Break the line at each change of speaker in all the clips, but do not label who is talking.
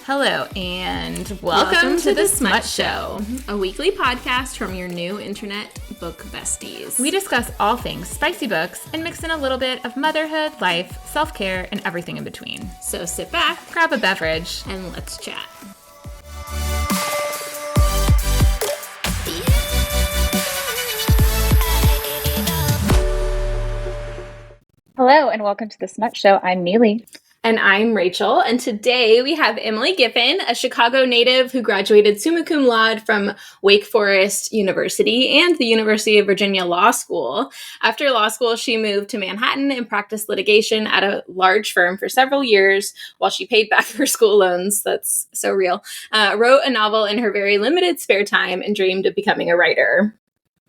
Hello, and welcome to the Smut Show,
a weekly podcast from your new internet book besties.
We discuss all things spicy books and mix in a little bit of motherhood, life, self-care, and everything in between.
So sit back,
grab a beverage,
and let's chat.
Hello, and welcome to the Smut Show. I'm Neely.
And I'm Rachel, and today we have Emily Giffin, a Chicago native who graduated summa cum laude from Wake Forest University and the University of Virginia Law School. After law school, she moved to Manhattan and practiced litigation at a large firm for several years while she paid back her school loans. That's so real. Wrote a novel in her very limited spare time and dreamed of becoming a writer.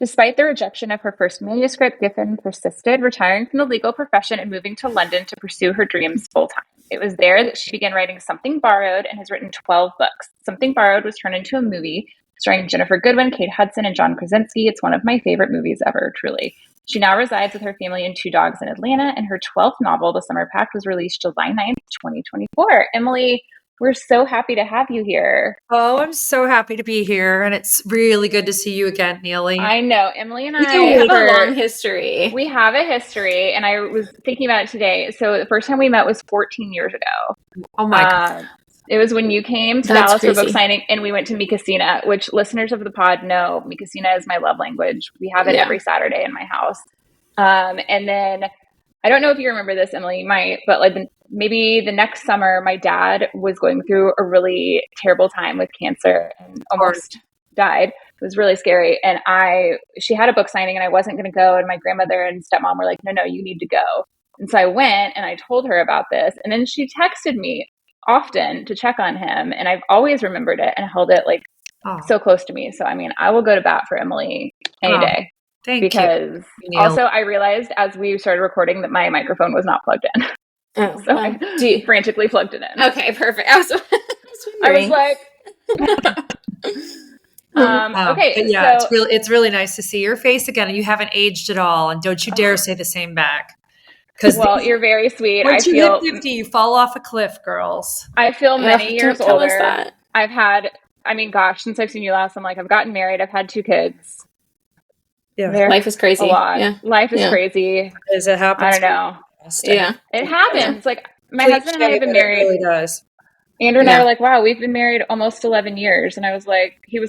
Despite the rejection of her first manuscript, Giffin persisted, retiring from the legal profession and moving to London to pursue her dreams full-time. It was there that she began writing Something Borrowed and has written 12 books. Something Borrowed was turned into a movie starring Jennifer Goodwin, Kate Hudson, and John Krasinski. It's one of my favorite movies ever, truly. She now resides with her family and 2 dogs in Atlanta, and her 12th novel, The Summer Pact, was released July 9th, 2024. Emily, we're so happy to have you here.
Oh, I'm so happy to be here. And it's really good to see you again, Neely.
I know. Emily and I
have a long history.
We have a history. And I was thinking about it today. So the first time we met was 14 years ago.
Oh my God.
It was when you came to Dallas for book signing and we went to Mikasina, which listeners of the pod know Mikasina is my love language. We have it every Saturday in my house. And then I don't know if you remember this, Emily, you might, but maybe the next summer, my dad was going through a really terrible time with cancer and almost died. It was really scary. And she had a book signing and I wasn't going to go. And my grandmother and stepmom were like, no, you need to go. And so I went and I told her about this. And then she texted me often to check on him. And I've always remembered it and held it so close to me. So, I mean, I will go to bat for Emily any day.
Thank
because
you.
Also I realized as we started recording that my microphone was not plugged in.
Oh,
so I frantically plugged it in.
Okay, perfect. I was
like, okay.
But yeah, it's really nice to see your face again. And you haven't aged at all. And don't you dare say the same back.
Well, you're very sweet.
Once you hit 50, you fall off a cliff, girls.
I feel many years
tell
older.
Us that.
I've had, since I've seen you last, I've gotten married. I've had 2 kids.
Yeah. Life is crazy.
A lot.
Yeah.
Life is crazy.
As it happens.
I don't know.
Yeah.
It happens. My husband and I have been married.
It really does.
Andrew and I were like, wow, we've been married almost 11 years. And he was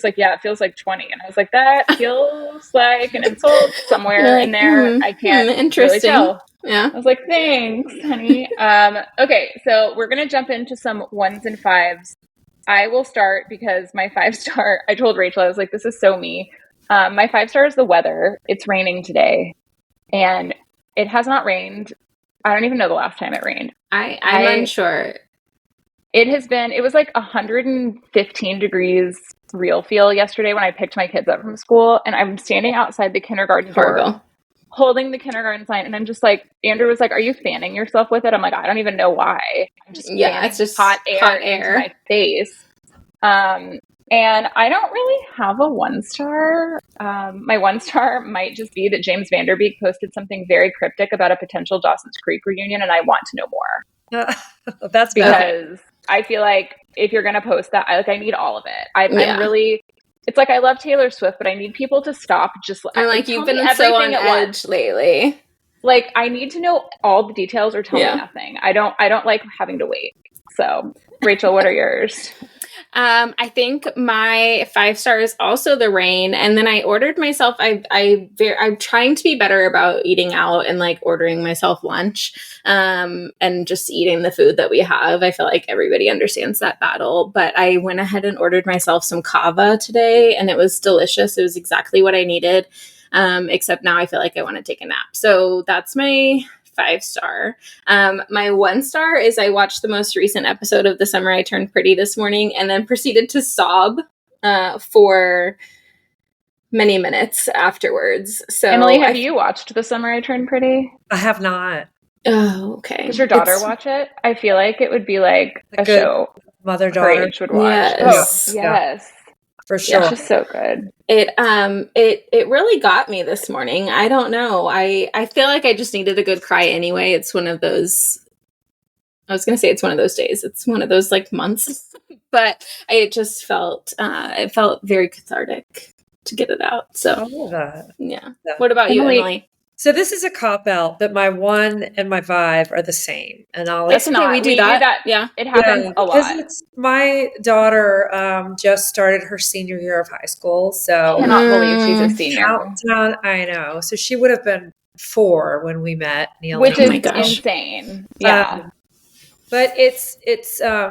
like, yeah, it feels like 20. And I was like, that feels like an insult somewhere in there. I can't really tell.
Yeah.
I was like, thanks, honey. Okay, so we're going to jump into some 1s and 5s. I will start because my 5-star, I told Rachel, I was like, this is so me. My 5-star is the weather. It's raining today. And it has not rained. I don't even know the last time it rained.
I'm unsure.
It was 115 degrees real feel yesterday when I picked my kids up from school. And I'm standing outside the kindergarten door holding the kindergarten sign. And I'm just like, Andrew was like, are you fanning yourself with it? I'm like, I don't even know why. I'm just
it's just
hot air into my face. And I don't really have a 1-star. My 1-star might just be that James Vanderbeek posted something very cryptic about a potential Dawson's Creek reunion, and I want to know more.
That's
because I feel like if you're going to post that, I need all of it. I'm really. It's like I love Taylor Swift, but I need people to stop.
You've been so on edge lately.
I need to know all the details or tell me nothing. I don't like having to wait. So, Rachel, what are yours?
I think my 5-star is also the rain. And then I ordered myself, I'm trying to be better about eating out and ordering myself lunch, and just eating the food that we have. I feel like everybody understands that battle, but I went ahead and ordered myself some kava today and it was delicious. It was exactly what I needed. Except now I feel like I want to take a nap. So that's my 5-star. My 1-star is I watched the most recent episode of The Summer I Turned Pretty this morning and then proceeded to sob for many minutes afterwards. So
Emily, have you watched The Summer I Turned Pretty?
I have not.
Oh, okay.
Does your daughter watch it? I feel like it would be like a show
mother-daughter
age would watch.
Yes.
Oh, yes.
For sure.
It's just so good.
It really got me this morning. I don't know. I feel like I just needed a good cry anyway. It's one of those I was going to say it's one of those days. It's one of those like months, but it just felt, it felt very cathartic to get it out. So
I love that.
Yeah. What about you, Emily?
So this is a cop-out, but my 1 and my 5 are the same. And I'll
That's okay. We do that. Yeah.
It happens a lot.
Because my daughter just started her senior year of high school. So
I cannot believe she's a senior.
Countdown, I know. So she would have been 4 when we met, Neely.
Which is insane. Yeah.
But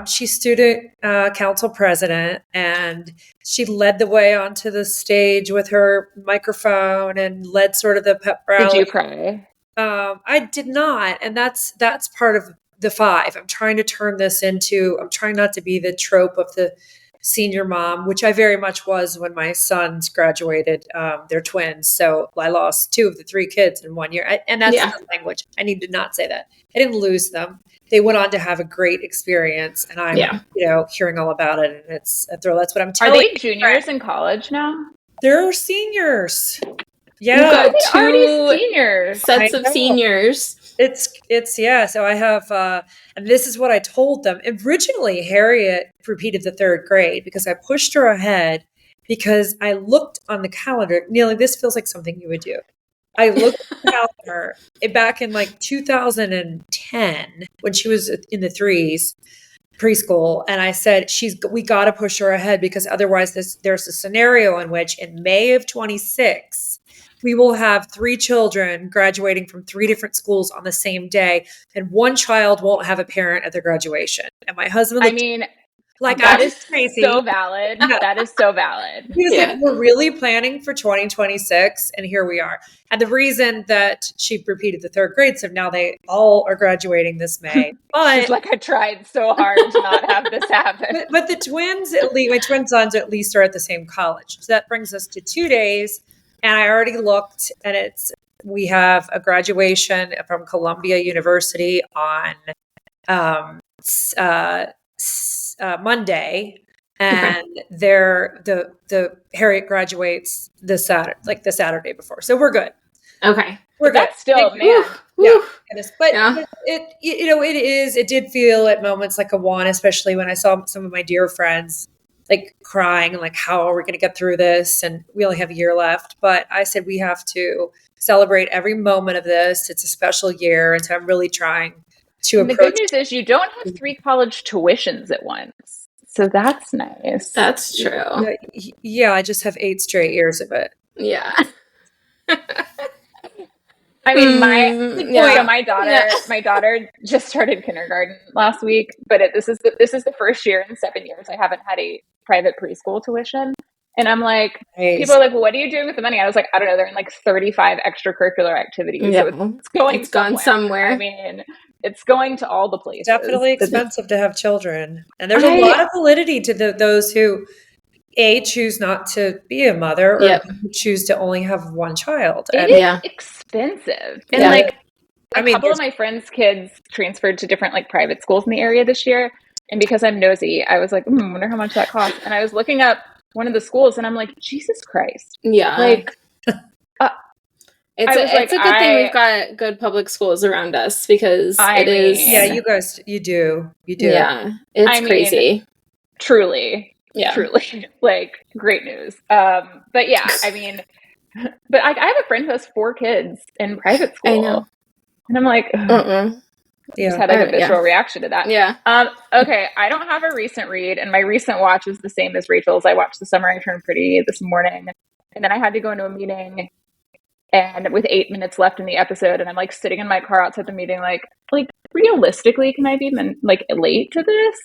she's student council president, and she led the way onto the stage with her microphone and led sort of the pep rally.
Did you cry?
I did not, and that's part of the 5. I'm trying to turn this into. I'm trying not to be the trope of the senior mom, which I very much was when my sons graduated. They're twins, so I lost 2 of the 3 kids in 1 year, and that's the language. I need to not say that. I didn't lose them. They went on to have a great experience, and I'm, hearing all about it, and it's a thrill. That's what I'm telling you.
Are they juniors in college now?
They're seniors.
Yeah,
you've got 2 already seniors.
Sets of seniors.
It's yeah. So I have, and this is what I told them. Originally, Harriet repeated the 3rd grade because I pushed her ahead because I looked on the calendar. Neely, this feels like something you would do. I looked at the calendar back in like 2010 when she was in the 3s preschool. And I said, we got to push her ahead because otherwise there's a scenario in which in May of 26, we will have 3 children graduating from 3 different schools on the same day. And 1 child won't have a parent at their graduation. And my husband,
that is crazy. So valid. Yeah. That is so valid.
He was like, we're really planning for 2026, and here we are. And the reason that she repeated the 3rd grade, so now they all are graduating this May. But
she's like, I tried so hard to not have this happen.
But the twins, at least, my twin sons at least are at the same college. So that brings us to 2 days. And I already looked, and we have a graduation from Columbia University on Monday, and the Harriet graduates the Saturday before, so we're good.
Okay,
we're good.
That's still, man,
but it did feel at moments like a 1, especially when I saw some of my dear friends like crying and like, how are we going to get through this? And we only have a year left. But I said we have to celebrate every moment of this. It's a special year, and so I'm really trying to approach.
The good news is you don't have 3 college tuitions at once. So that's nice.
That's true.
Yeah, I just have 8 straight years of it.
Yeah.
I mean, my daughter just started kindergarten last week, but this is the first year in 7 years I haven't had a private preschool tuition. And I'm like, people are like, well, what are you doing with the money? I was like, I don't know. They're in like 35 extracurricular activities.
Yeah.
So it's
gone somewhere.
I mean, it's going to all the places.
Definitely expensive to have children. And there's a lot of validity to those who choose not to be a mother or choose to only have 1 child.
It is expensive. And a couple of my friends' kids transferred to different like private schools in the area this year. And because I'm nosy, I was like, I wonder how much that costs. And I was looking up one of the schools and I'm like, Jesus Christ.
Yeah.
Like,
it's a good thing we've got good public schools around us because it is.
Yeah, you guys, you do.
Yeah. It's crazy.
Truly. Yeah. Truly. Like, great news. But yeah, I mean, but I have a friend who has 4 kids in private school.
I know.
And I'm like, just had like a visceral reaction to that.
Yeah.
Okay. I don't have a recent read, and my recent watch is the same as Rachel's. I watched The Summer I Turned Pretty this morning, and then I had to go into a meeting, and with 8 minutes left in the episode, and I'm like sitting in my car outside the meeting, like realistically, can I be like late to this?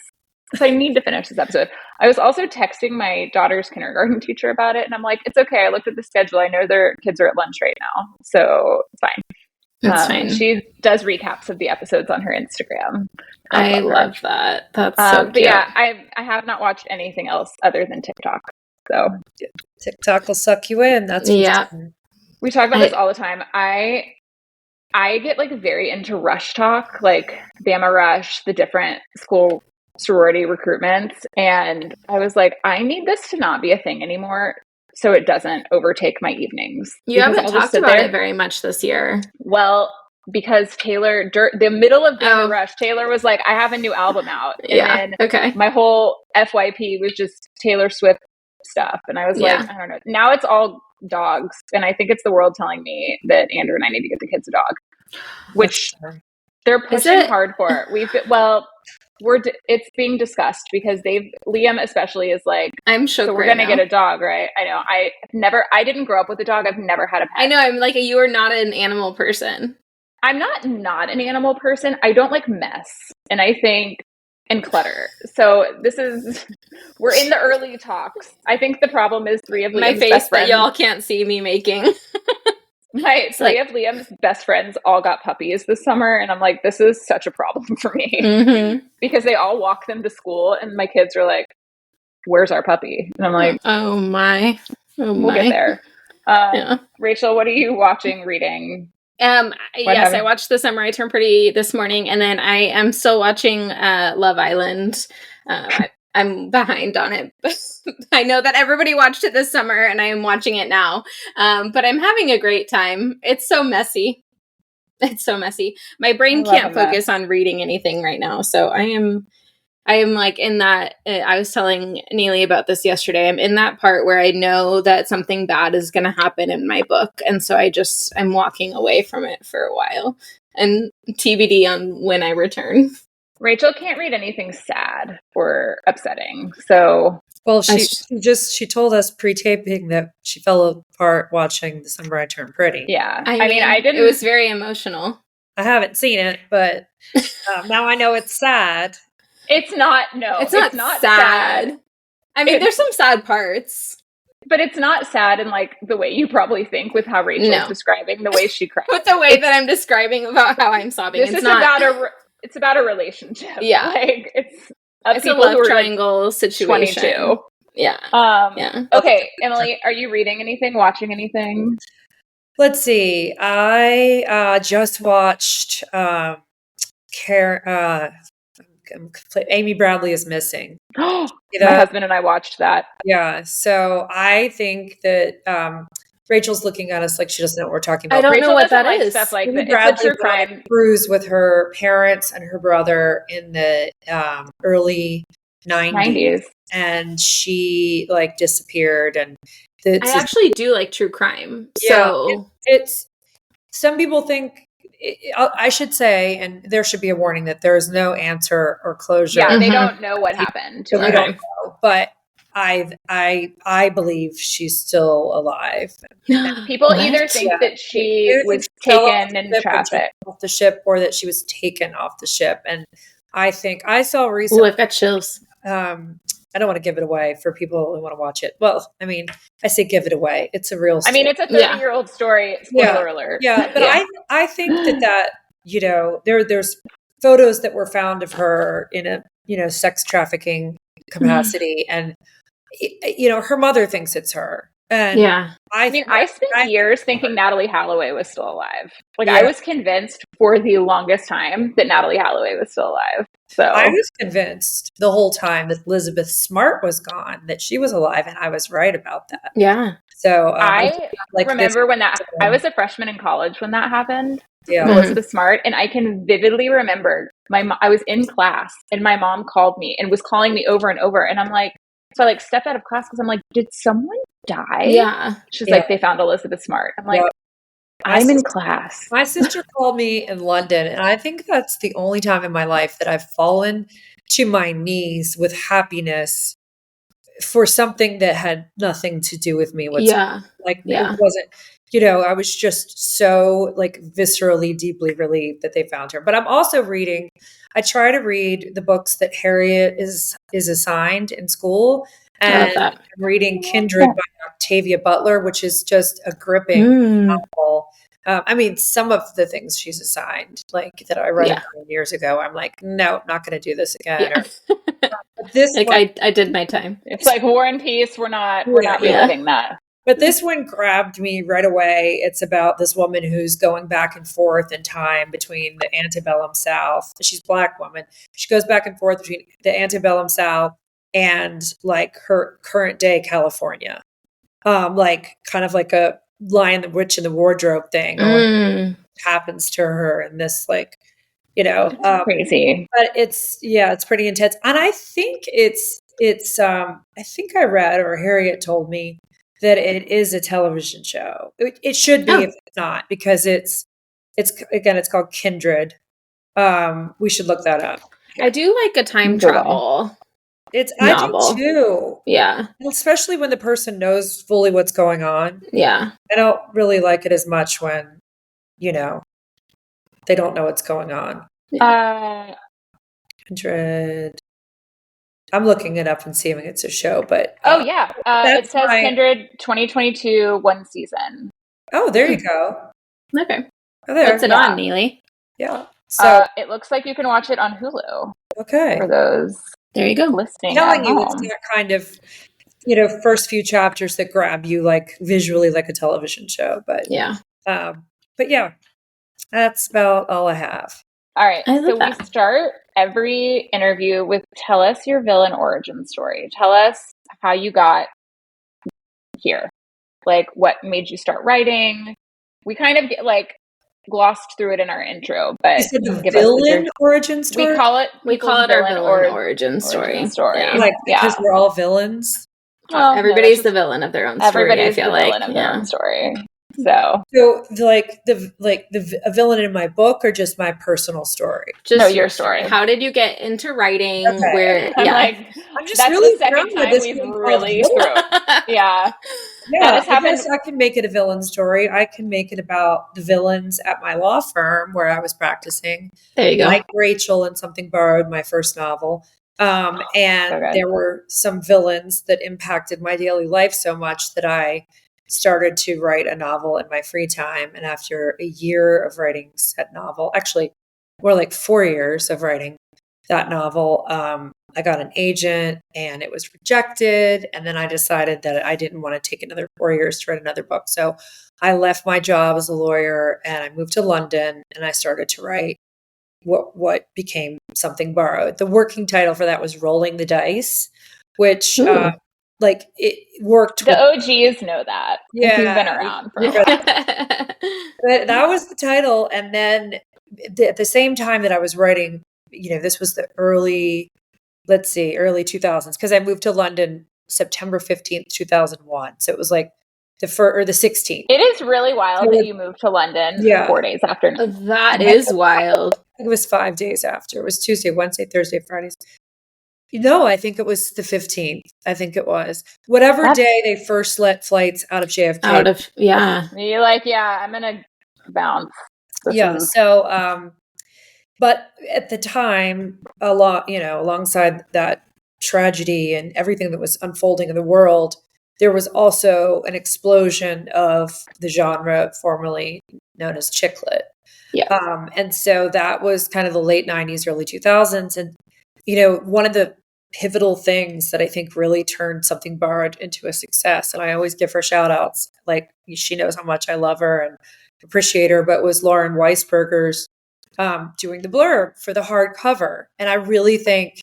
Because I need to finish this episode. I was also texting my daughter's kindergarten teacher about it, and I'm like, it's okay. I looked at the schedule. I know their kids are at lunch right now, so it's fine.
That's fine.
She does recaps of the episodes on her Instagram.
I love that. That's so cute.
But yeah, I have not watched anything else other than TikTok. So
TikTok will suck you in. That's
we talk about this all the time. I get like very into Rush Talk, like Bama Rush, the different school sorority recruitments, and I was like, I need this to not be a thing anymore, so it doesn't overtake my evenings.
You haven't talked about it very much this year.
Well, because Taylor, the middle of During the Rush, Taylor was like, I have a new album out. And then my whole FYP was just Taylor Swift stuff. And I was like, I don't know. Now it's all dogs. And I think it's the world telling me that Andrew and I need to get the kids a dog, which they're pushing hard for. It's being discussed because Liam especially is like,
I'm shook.
So we're going to get a dog, right? I know. I didn't grow up with a dog. I've never had a pet.
I know. I'm like, you are not an animal person.
I'm not an animal person. I don't like mess and clutter. So we're in the early talks. I think the problem is three of Liam's
my face
best friends,
that y'all can't see me making.
Three of Liam's best friends all got puppies this summer. And I'm like, this is such a problem for me because they all walk them to school. And my kids are like, where's our puppy? And I'm like, we'll get there. Rachel, what are you watching, reading?
I watched The Summer I Turned Pretty this morning, and then I am still watching Love Island. I'm behind on it. I know that everybody watched it this summer, and I am watching it now. But I'm having a great time. It's so messy. My brain can't focus on reading anything right now, so I am like in that, I was telling Neely about this yesterday. I'm in that part where I know that something bad is going to happen in my book. And so I'm walking away from it for a while and TBD on when I return.
Rachel can't read anything sad or upsetting. So,
well, she told us pre-taping that she fell apart watching The Summer I Turned Pretty.
Yeah. I mean, I didn't.
It was very emotional.
I haven't seen it, but now I know it's sad.
It's not sad.
I mean, there's some sad parts.
But it's not sad in like the way you probably think with how Rachel's describing the way she cried.
With the way that I'm describing about how I'm sobbing.
It's about a relationship.
Yeah.
Like it's
a love triangle situation.
22.
Yeah.
Okay, Emily, are you reading anything, watching anything?
Let's see. I just watched Amy Bradley is Missing.
My husband and I watched that.
Yeah. So I think that Rachel's looking at us like she doesn't know what we're talking about.
I don't
Rachel
know what that
like
is.
Stuff like
Amy
that.
Bradley
it's a true crime
cruise with her parents and her brother in the early 90s. And she like disappeared. And
I actually do like true crime. So
it's some people think. I should say, and there should be a warning that there is no answer or closure.
Yeah, they don't know what happened to her.
Don't know, but I believe she's still alive.
People either think that she was taken in traffic
off the ship, or that she was taken off the ship. And I think I saw recently.
I've got chills.
I don't want to give it away for people who want to watch it. Well, I mean, I say give it away. It's a real story.
I mean, it's a 30-year-old story. Spoiler alert.
Yeah, but I think that there's photos that were found of her in a sex trafficking capacity, and her mother thinks it's her. And
I spent years thinking Natalie Holloway was still alive. Like I was convinced for the longest time that Natalie Holloway was still alive. So
I was convinced the whole time that Elizabeth Smart was gone, that she was alive, and I was right about that.
Yeah.
So
I remember when I was a freshman in college when that happened.
Yeah.
Elizabeth Smart, and I can vividly remember I was in class and my mom called me and was calling me over and over, and I'm like, so I like stepped out of class because I'm like, did someone die?
Yeah.
She's like, they found Elizabeth Smart. I'm like, I'm in class.
My sister called me in London, and I think that's the only time in my life that I've fallen to my knees with happiness for something that had nothing to do with me whatsoever. It wasn't, I was just so like viscerally, deeply relieved that they found her. But I'm also I try to read the books that Harriet is assigned in school. And I'm reading Kindred by Octavia Butler, which is just a gripping novel. I mean, some of the things she's assigned, like that I read years ago, I'm like, no, not going to do this again.
Yeah. This I did my time.
It's like War and Peace. We're not reliving that.
But this one grabbed me right away. It's about this woman who's going back and forth in time between the antebellum South. She's a Black woman. She goes back and forth between the antebellum South and like her current day California. Like kind of like a Lion, the Witch, and the Wardrobe thing. Happens to her and this
crazy.
But it's pretty intense. And I think I think I read, or Harriet told me, that it is a television show. It should be if it's not, because it's called Kindred. We should look that up.
I do like a time travel.
I do too.
Yeah.
Especially when the person knows fully what's going on.
Yeah.
I don't really like it as much when, they don't know what's going on. 100. I'm looking it up and seeing if it's a show, but
it says Kindred 2022 one season.
Oh, there you go.
Okay.
Oh, there.
What's it on, Neely?
Yeah. So
it looks like you can watch it on Hulu.
Okay.
For those,
there you go.
Listening.
Telling you, it's that kind of first few chapters that grab you like visually like a television show, but
yeah.
But yeah, that's about all I have.
All right. So we start every interview with tell us your villain origin story. Tell us how you got here. Like what made you start writing. We kind of glossed through it in our intro, but
you said the villain origin story?
We call it
our villain origin story.
Yeah.
Because we're all villains.
Well, everybody's the villain of their own story.
Everybody's the villain of their own story. So
a villain in my book, or just my personal story?
Just your story.
How did you get into writing?
Okay.
I'm just
that's
really
the second time we've really through. Yeah.
Yeah, I guess I can make it a villain story. I can make it about the villains at my law firm where I was practicing.
There you go.
Like Rachel in Something Borrowed, my first novel. And there were some villains that impacted my daily life so much that I started to write a novel in my free time. And after a year of writing said novel, actually more like 4 years of writing that novel, I got an agent and it was rejected. And then I decided that I didn't want to take another 4 years to write another book. So I left my job as a lawyer and I moved to London and I started to write what became Something Borrowed. The working title for that was Rolling the Dice, which it worked.
The OGs know that.
Yeah.
You've been around for a while.
But that was the title. And then at the same time that I was writing, this was the early 2000s, because I moved to London September 15th, 2001. So it was like the 16th.
It is really wild that you moved to London 4 days after.
That is wild.
I think it was 5 days after. It was Tuesday, Wednesday, Thursday, Fridays. No, I think it was the 15th. I think it was. Whatever day they first let flights out of JFK.
You're like, I'm going to bounce.
So, but at the time, alongside that tragedy and everything that was unfolding in the world, there was also an explosion of the genre formerly known as chick lit.
Yeah.
And so that was kind of the late 90s, early 2000s. And, one of the pivotal things that I think really turned Something Borrowed into a success, and I always give her shout outs, like she knows how much I love her and appreciate her, but was Lauren Weisberger's doing the blurb for the hardcover. And I really think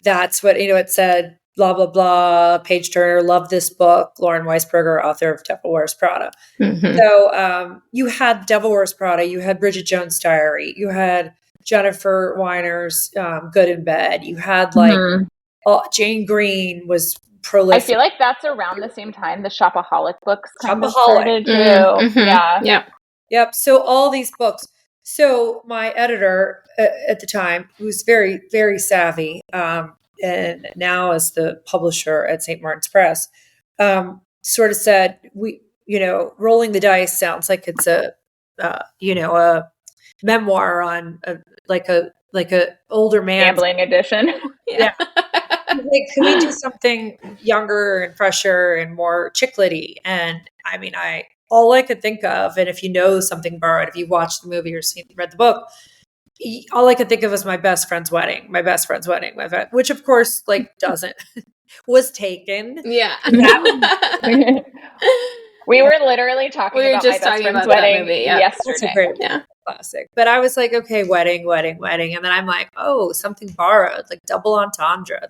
that's what, it said, blah, blah, blah, Page Turner, love this book, Lauren Weisberger, author of Devil Wears Prada.
Mm-hmm.
So you had Devil Wears Prada, you had Bridget Jones' Diary, you had Jennifer Weiner's Good in Bed, you had Jane Green was prolific.
I feel like that's around the same time the Shopaholic books kind of started too.
Mm-hmm.
Yeah.
Yep. So all these books. So my editor at the time, who was very, very savvy, and now is the publisher at St. Martin's Press, sort of said, Rolling the Dice sounds like it's a memoir on a older man
gambling edition.
Yeah. Like, can we do something younger and fresher and more chick-litty? And I mean, all I could think of, and if you know Something Borrowed, if you watched the movie or read the book, all I could think of was my best friend's wedding, which of course was taken.
Yeah.
We were literally talking about my best friend's wedding yesterday.
That's a great classic. But I was like, okay, wedding. And then I'm like, oh, Something Borrowed, like double entendre,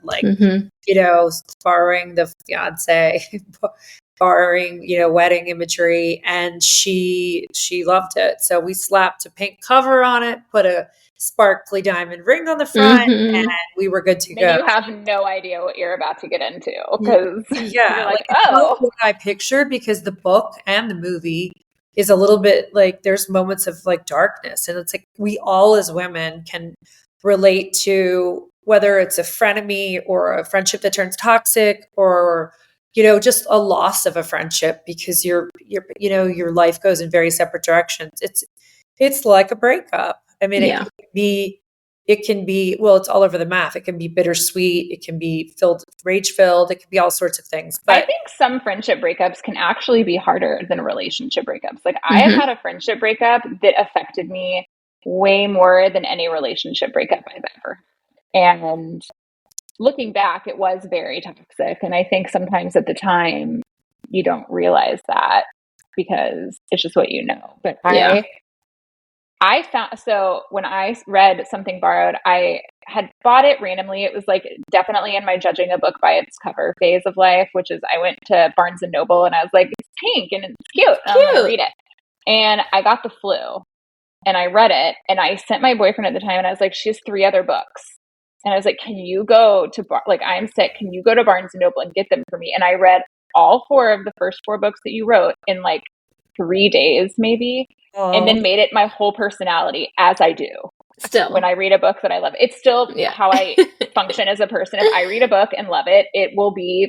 borrowing the fiance, borrowing, wedding imagery, and she loved it. So we slapped a pink cover on it, put a sparkly diamond ring on the front, and we were good to go.
And you have no idea what you're about to get into because you're like,
it's not what I pictured, because the book and the movie is a little bit like there's moments of like darkness, and it's like we all as women can relate to whether it's a frenemy or a friendship that turns toxic, or just a loss of a friendship because your life goes in very separate directions. It's like a breakup. I mean, it can be, well, it's all over the map. It can be bittersweet. It can be rage filled. It can be all sorts of things. But
I think some friendship breakups can actually be harder than relationship breakups. Like I have had a friendship breakup that affected me way more than any relationship breakup I've ever. And looking back, it was very toxic. And I think sometimes at the time you don't realize that because it's just what you know. But I found, so when I read Something Borrowed, I had bought it randomly. It was like definitely in my judging a book by its cover phase of life, which is I went to Barnes and Noble and I was like, it's pink and it's cute. I'm going to read it. And I got the flu and I read it, and I sent my boyfriend at the time and I was like, she has 3 other books. And I was like, can you go to, I'm sick. Can you go to Barnes and Noble and get them for me? And I read all 4 of the first 4 books that you wrote in like 3 days, maybe. And then made it my whole personality, as I do.
Still.
When I read a book that I love, it's still how I function as a person. If I read a book and love it, it will be,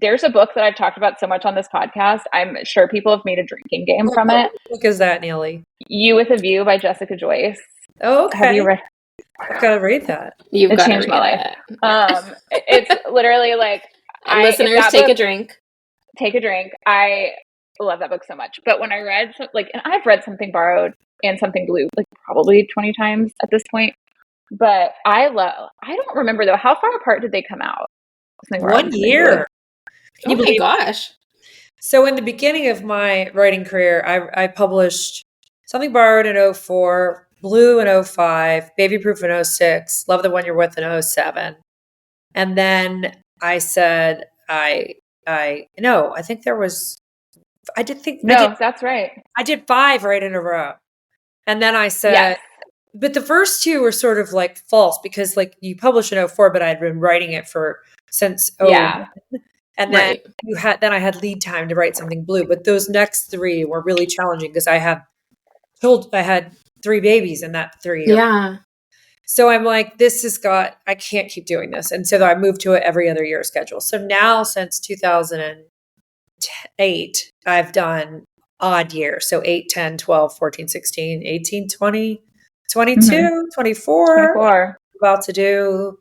there's a book that I've talked about so much on this podcast. I'm sure people have made a drinking game from it.
What book is that, Neely?
You with a View by Jessica Joyce.
Oh, okay.
Have you read?
I've got to read that.
You've got to
changed my life. It's literally like,
listeners, take a drink.
Take a drink. I love that book so much. But when I read, and I've read Something Borrowed and Something Blue, like probably 20 times at this point. But I don't remember though, how far apart did they come out?
1 year.
Oh my gosh.
So in the beginning of my writing career, I published Something Borrowed in 2004, Blue in 2005, Baby Proof in 2006, Love the One You're With in 2007. And then I said, I think there was,
that's right.
I did 5 right in a row. And then I said, but the first 2 were sort of like false because like you published in 2004, but I'd been writing it since 2001. And then I had lead time to write Something Blue. But those next 3 were really challenging because I had 3 babies in that 3 years.
Yeah.
So I'm like, I can't keep doing this. And so I moved to an every other year schedule. So now since 2008, I've done odd years. So 8, 10, 12, 14, 16, 18, 20, 22, 24. About to do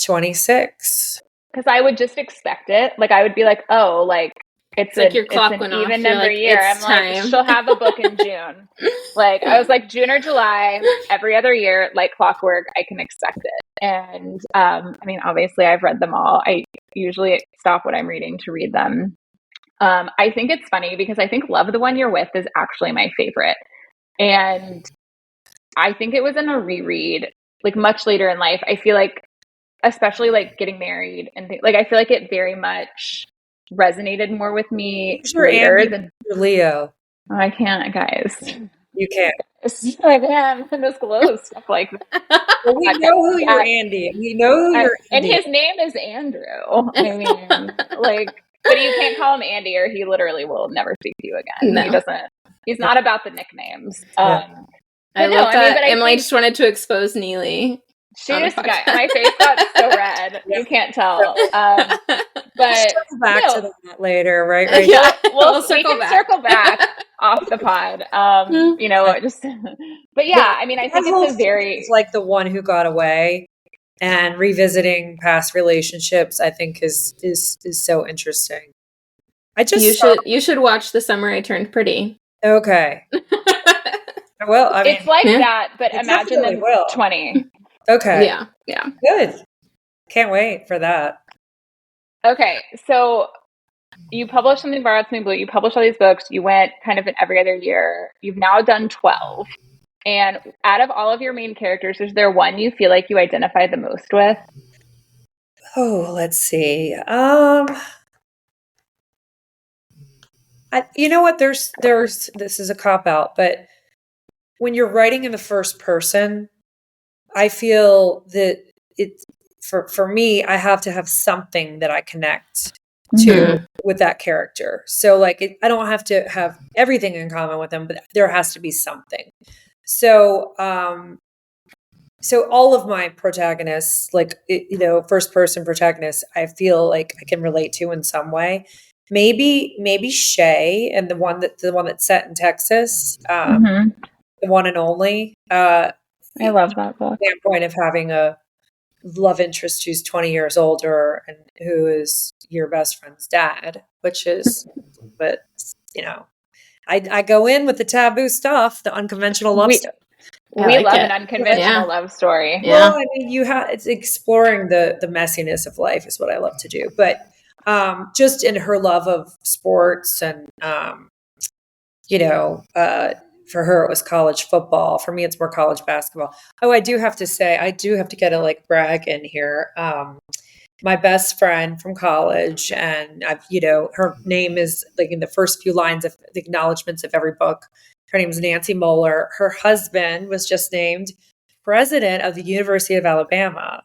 26.
Because I would just expect it. Like I would be like, oh, like it's
like your clock went
even
off.
number year. I'm
time.
Like, she'll have a book in June. Like I was like June or July, every other year, like clockwork, I can expect it. And I mean, obviously I've read them all. I usually stop what I'm reading to read them. I think it's funny because I think Love the One You're With is actually my favorite. And I think it was in a reread, like much later in life. I feel like, especially like getting married and like I feel like it very much resonated more with me later than
Leo.
Oh, I can't, guys.
You can't.
I can't disclose stuff like that.
Well, we know who you're Andy. We know who you're Andy.
And his name is Andrew. I mean, like, but you can't call him Andy or he literally will never speak to you again. No. He's not about the nicknames.
I love that Emily just wanted to expose Neely.
She just got, my face got so red. You can't tell. But
circle back to that later, right?
Yeah, we'll circle back off the pod. But yeah, I mean, I think it's
like the one who got away, and revisiting past relationships, I think is so interesting.
You should watch The Summer I Turned Pretty.
Okay. Well, I mean,
it's like that, but imagine them 20.
Okay.
Yeah.
Good. Can't wait for that.
Okay. So you published Something Borrowed, Something Blue. You published all these books. You went kind of in every other year. You've now done 12. And out of all of your main characters, is there one you feel like you identify the most with?
Oh, let's see. You know what? There's this is a cop out, but when you're writing in the first person, I feel that it for me, I have to have something that I connect to with that character. So like I don't have to have everything in common with them, but there has to be something. So so all of my protagonists, like first person protagonists, I feel like I can relate to in some way. Maybe Shay and the one that's set in Texas, the one and only.
I love that book.
Standpoint of having a love interest who's 20 years older and who is your best friend's dad, which is, but I go in with the taboo stuff, the unconventional love story.
We love an unconventional love story.
Well, I mean, it's exploring the messiness of life is what I love to do. But just in her love of sports and, for her, it was college football. For me, it's more college basketball. Oh, I do have to say, I do have to get a brag in here. My best friend from college, and her name is like in the first few lines of the acknowledgments of every book. Her name is Nancy Moeller. Her husband was just named president of the University of Alabama.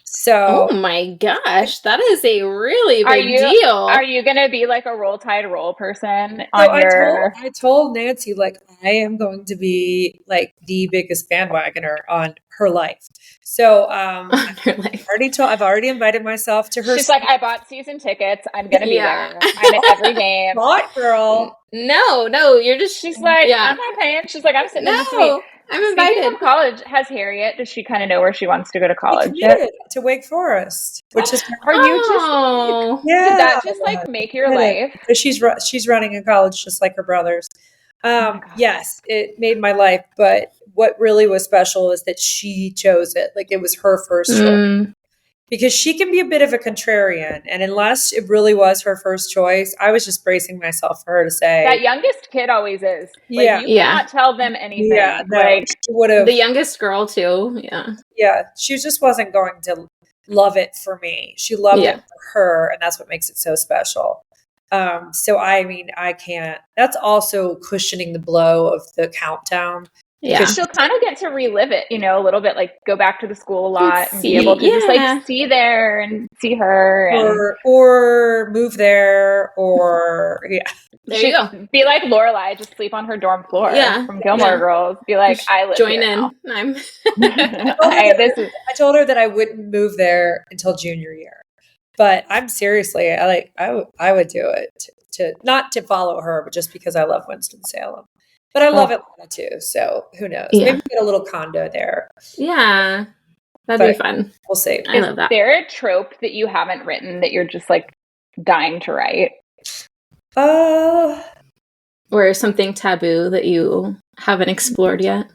So,
oh my gosh, that is a really big deal.
Are you going to be like a Roll Tide roll person
I told Nancy, I am going to be like the biggest bandwagoner on her life. So, I've already invited myself to her.
She's like, I bought season tickets. I'm going to be there. I'm at every game.
What, girl?
No, you're just.
She's like, I'm not paying. She's like, I'm sitting in the suite.
I'm invited.
Speaking of college, has Harriet, does she kind of know where she wants to go to college?
To Wake Forest, which is
did that just make your life?
She's running in college just like her brothers. Yes, it made my life, but what really was special is that she chose it. Like it was her first choice. Because she can be a bit of a contrarian. And unless it really was her first choice, I was just bracing myself for her to say.
That youngest kid always is. You cannot tell them anything.
Yeah, no, she would have.
The youngest girl, too. Yeah.
Yeah, she just wasn't going to love it for me. She loved it for her. And that's what makes it so special. So, I mean, I can't. That's also cushioning the blow of the countdown.
Yeah, because she'll kind of get to relive it, a little bit, like go back to the school a lot and be able to just see there and see her,
or move there, or
there you go.
Be like Lorelai, just sleep on her dorm floor from Gilmore Girls. Be like, I live
join
here
in.
Now.
I told her that I wouldn't move there until junior year, but I'm seriously, I would do it to not to follow her, but just because I love Winston-Salem. But I love Atlanta too, so who knows?
Yeah.
Maybe get a little condo there.
Yeah, that'd be fun.
We'll see.
I love that.
Is there a trope that you haven't written that you're just like dying to write?
Or something taboo that you haven't explored yet?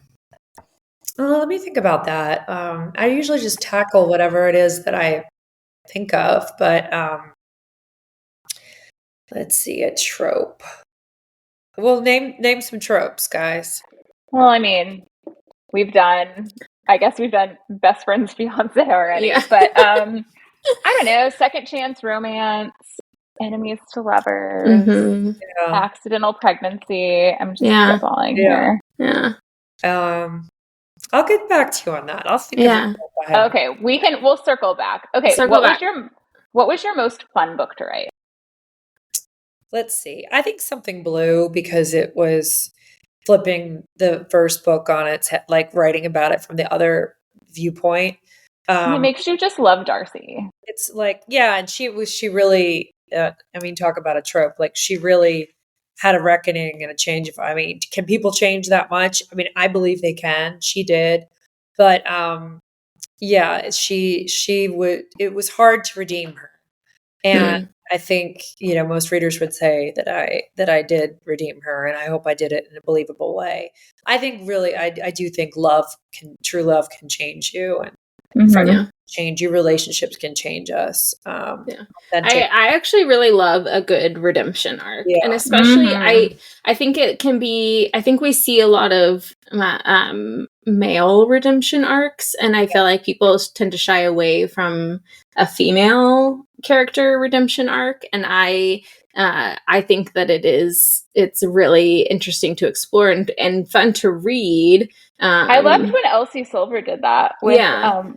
Let me think about that. I usually just tackle whatever it is that I think of, but let's see, a trope. Well, name some tropes, guys.
Well, I mean, I guess we've done best friends fiance already, but I don't know, second chance romance, enemies to lovers, accidental pregnancy. I'm just spitballing here.
Yeah.
I'll get back to you on that. I'll think of it.
Okay, we'll circle back. Okay, what was your most fun book to write?
Let's see. I think Something Blue, because it was flipping the first book on its head, like writing about it from the other viewpoint.
It makes you just love Darcy.
It's like, and she really, talk about a trope. Like she really had a reckoning and a change of, can people change that much? I mean, I believe they can. She did. But it was hard to redeem her. And I think, most readers would say that I did redeem her, and I hope I did it in a believable way. I think really, I do think true love can change you, and change you. Relationships can change us.
I actually really love a good redemption arc, and especially I think it can be. I think we see a lot of male redemption arcs, and I feel like people tend to shy away from a female character redemption arc, and I I think that it's really interesting to explore and fun to read.
I loved when Elsie Silver did that with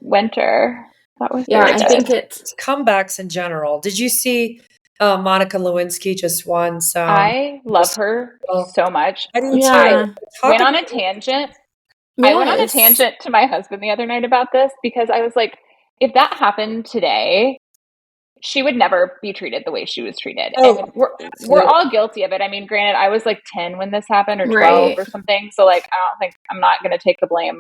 Winter. That was
I think it's
comebacks in general. Did you see Monica Lewinsky just won some?
I love her so much.
I do
I went on a tangent. I went on a tangent to my husband the other night about this because I was like, if that happened today, she would never be treated the way she was treated. And we're all guilty of it. I mean, granted, I was like 10 when this happened or 12 or something. So like, I'm not going to take the blame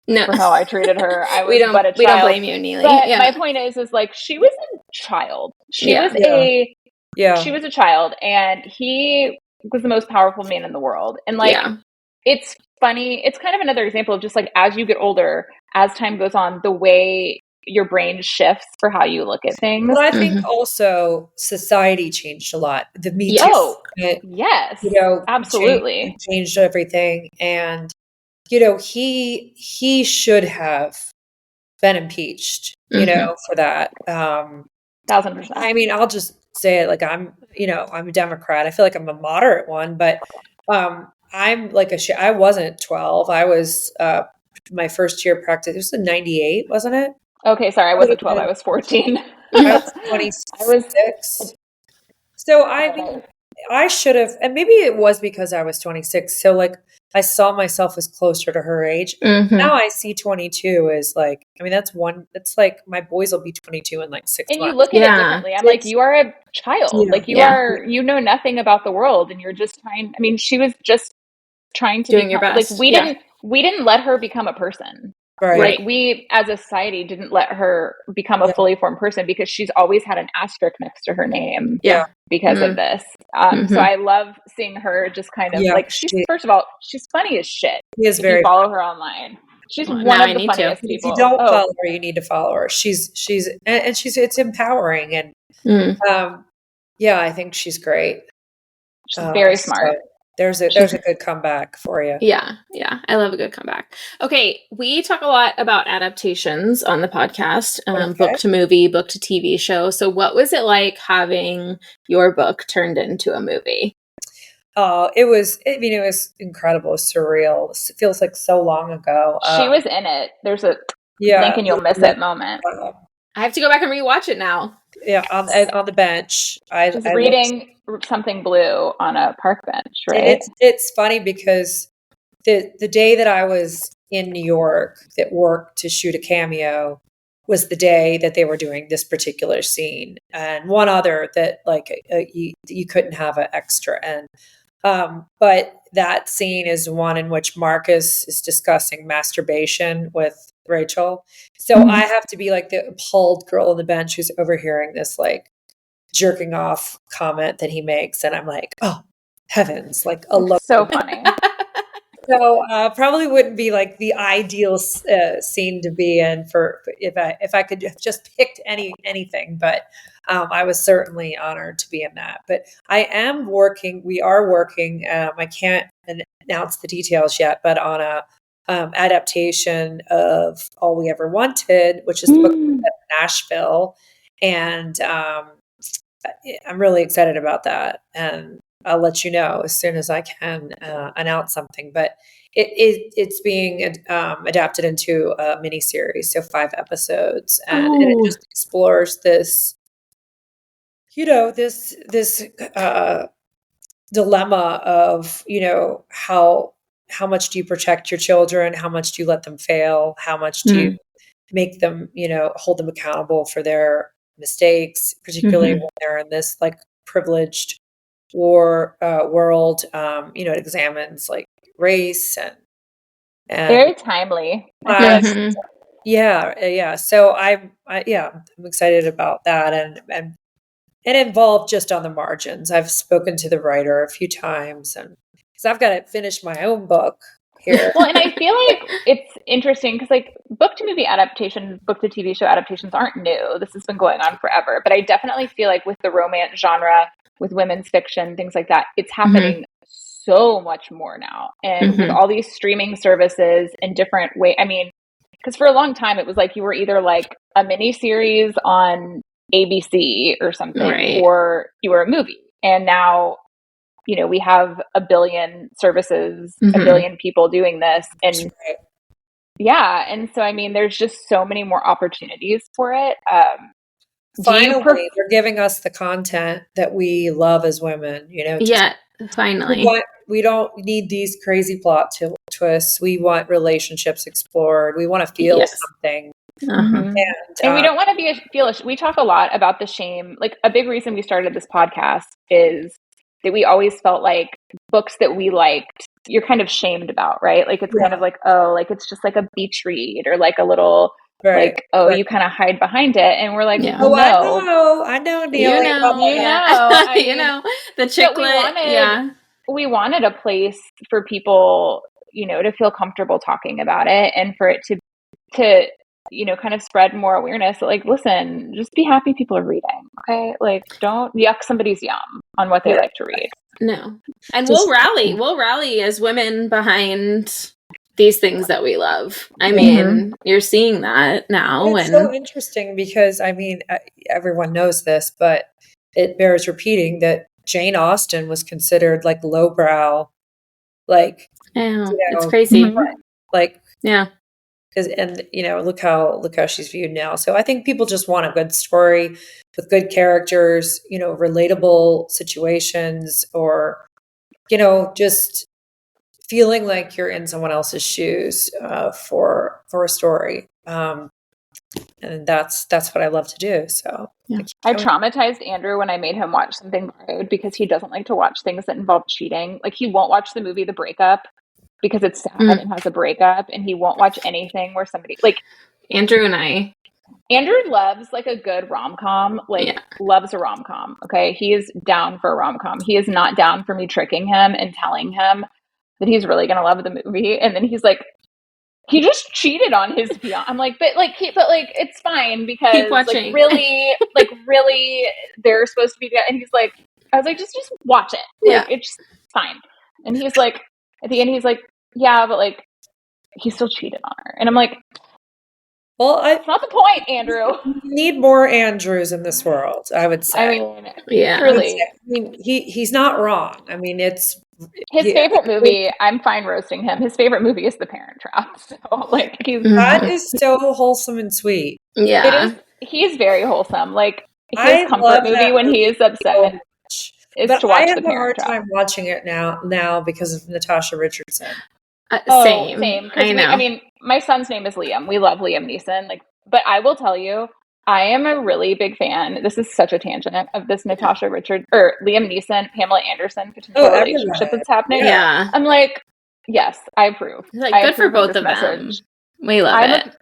for how I treated her. I was but a child.
We don't blame you, Neely.
But my point is like, she was a child. She was a child, and he was the most powerful man in the world. And like, it's funny. It's kind of another example of just like, as you get older, as time goes on, the way your brain shifts for how you look at things.
But I think also society changed a lot. The Me Too.
Yes. Absolutely.
Changed everything. And, he should have been impeached, for that.
1,000%.
I mean, I'll just say it like I'm a Democrat. I feel like I'm a moderate one, but I'm like I wasn't 12. I was my first year of practice. It was in 98, wasn't it?
Okay, sorry, I wasn't 12. I was 14.
I was 26. So I mean, I should have, and maybe it was because I was 26. So like, I saw myself as closer to her age. Now I see 22 as like, I mean, it's like my boys will be 22 in like 6 months.
And you look at it differently. I'm like, you are a child. Like you are, you know nothing about the world, and you're just trying. I mean, she was just trying to
doing your best.
Like we didn't let her become a person.
Right.
Like we as a society didn't let her become a fully formed person because she's always had an asterisk next to her name because of this. So I love seeing her just kind of like, first of all, she's funny as shit.
If you
follow her online. She's one of the funniest people.
If you don't follow her, you need to follow her. It's empowering. And I think she's great.
She's very smart.
So there's a good comeback for you.
Yeah. I love a good comeback. Okay, we talk a lot about adaptations on the podcast, book to movie, book to TV show. So what was it like having your book turned into a movie?
It was incredible, surreal. It feels like so long ago.
She was in it. There's a link and you'll miss it moment.
I have to go back and rewatch it now.
Yeah, on the bench. I was
reading Something Blue on a park bench, right?
And it's funny because the day that I was in New York that worked to shoot a cameo was the day that they were doing this particular scene, and one other that like you couldn't have an extra. And but that scene is one in which Marcus is discussing masturbation with Rachel. So I have to be like the appalled girl on the bench who's overhearing this like jerking off comment that he makes, and I'm like, oh heavens, like
so funny.
So probably wouldn't be like the ideal scene to be in for if I could have just picked anything, but I was certainly honored to be in that. But we are working. I can't announce the details yet, but on a adaptation of All We Ever Wanted, which is the book in Nashville, and I'm really excited about that, and I'll let you know as soon as I can announce something. But it's being adapted into a miniseries, so 5 episodes, and it just explores this, this dilemma of how much do you protect your children, how much do you let them fail, how much do you make them hold them accountable for their mistakes, particularly when they're in this like privileged world. It examines like race and
very timely.
So I'm excited about that, and involved just on the margins. I've spoken to the writer a few times, and because I've got to finish my own book here.
Well, and I feel like it's interesting because like book to movie adaptations, book to TV show adaptations aren't new. This has been going on forever, but I definitely feel like with the romance genre, with women's fiction, things like that, it's happening so much more now. And with all these streaming services and different ways, I mean, because for a long time it was like you were either like a mini series on ABC or something, or you were a movie. And now, we have a billion services, a billion people doing this. And yeah. And so, I mean, there's just so many more opportunities for it.
Finally, they're giving us the content that we love as women,
finally.
We don't need these crazy plot twists. We want relationships explored. We want to feel something.
And we don't want to feel. We talk a lot about the shame. Like, a big reason we started this podcast is that we always felt like books that we liked, you're kind of shamed about, right? Like, it's kind of like, oh, like it's just like a beach read, or like a little like, oh, you kind of hide behind it. And we're like,
oh, no. I know, Neely.
The chick lit.
We wanted a place for people, to feel comfortable talking about it, and for it to kind of spread more awareness that, like, listen, just be happy people are reading. Okay. Like, don't yuck somebody's yum on what they like to read.
No. And we'll rally as women behind these things that we love. I mean, you're seeing that now.
It's so interesting because, I mean, everyone knows this, but it bears repeating that Jane Austen was considered like lowbrow, like,
it's crazy.
Like,
because
look how she's viewed now. So I think people just want a good story with good characters, relatable situations, or just feeling like you're in someone else's shoes for a story. And that's what I love to do. So
I traumatized Andrew when I made him watch something borrowed because he doesn't like to watch things that involve cheating. Like, he won't watch the movie The Breakup because it's sad and has a breakup, and he won't watch anything where somebody, like,
Andrew
loves like a good rom-com, loves a rom-com. Okay. He is down for a rom-com. He is not down for me tricking him and telling him that he's really going to love the movie. And then he's like, he just cheated on his fiance. I'm like, but it's fine because like really they're supposed to be together. And he's like, I was like, just watch it. Like, it's fine. And he's like, at the end, he's like, yeah, but like, he still cheated on her. And I'm like,
well,
that's not the point, Andrew.
We need more Andrews in this world, I would say.
I mean, truly.
I mean, he's not wrong. I mean, it's
his favorite movie. I'm fine roasting him. His favorite movie is The Parent Trap. So, like,
that is so wholesome and sweet.
Yeah,
it is. He's very wholesome. Like, his comfort movie when he is upset is to watch The Parent Trap. I have a hard
time watching it now because of Natasha Richardson.
Same.
I mean, my son's name is Liam. We love Liam Neeson. Like, but I will tell you, I am a really big fan. This is such a tangent of this Liam Neeson, Pamela Anderson potential relationship that's happening.
Yeah,
I'm like, yes, I approve.
Like, good for both of them. We love it.